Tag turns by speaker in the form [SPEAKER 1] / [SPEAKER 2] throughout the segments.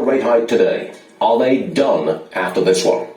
[SPEAKER 1] rate hike today. Are they done after this one?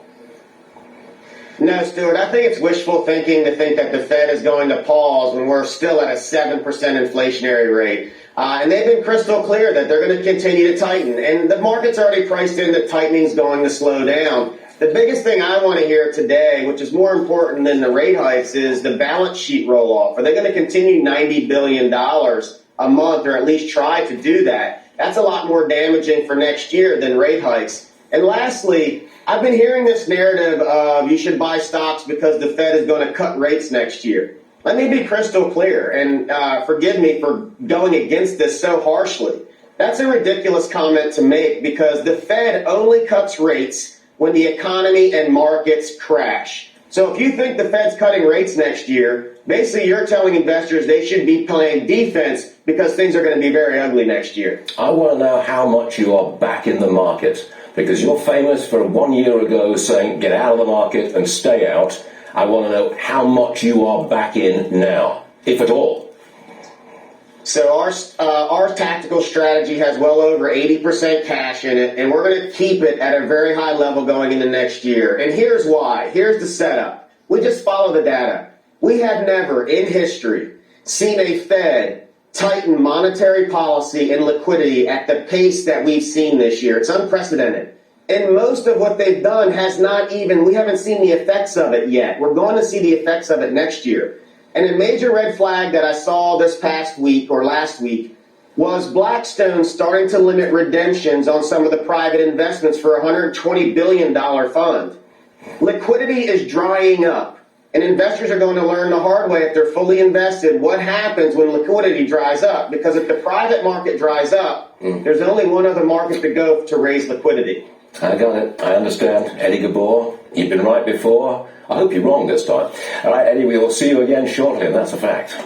[SPEAKER 2] No, Stuart, I think it's wishful thinking to think that the Fed is going to pause when we're still at a 7% inflationary rate. And they've been crystal clear that they're going to continue to tighten. And the market's already priced in that tightening is going to slow down. The biggest thing I want to hear today, which is more important than the rate hikes, is the balance sheet roll-off. Are they going to continue $90 billion a month, or at least try to do that? That's a lot more damaging for next year than rate hikes. And lastly, I've been hearing this narrative of you should buy stocks because the Fed is going to cut rates next year. Let me be crystal clear, and forgive me for going against this so harshly. That's a ridiculous comment to make because the Fed only cuts rates when the economy and markets crash. So if you think the Fed's cutting rates next year, basically you're telling investors they should be playing defense because things are going to be very ugly next year.
[SPEAKER 1] I want to know how much you are back in the market, because you're famous for 1 year ago saying get out of the market and stay out. I want to know how much you are back in now, if at all.
[SPEAKER 2] So our tactical strategy has well over 80% cash in it, and we're going to keep it at a very high level going into next year. And here's why. Here's the setup. We just follow the data. We have never in history seen a Fed tighten monetary policy and liquidity at the pace that we've seen this year. It's unprecedented. And most of what they've done we haven't seen the effects of it yet. We're going to see the effects of it next year. And a major red flag that I saw this past week or last week was Blackstone starting to limit redemptions on some of the private investments for a $120 billion fund. Liquidity is drying up, and investors are going to learn the hard way if they're fully invested what happens when liquidity dries up. Because if the private market dries up, there's only one other market to go to raise liquidity.
[SPEAKER 1] I got it. I understand. Eddie Gabor, you've been right before. I hope you're wrong this time. All right, Eddie, we will see you again shortly, and that's a fact.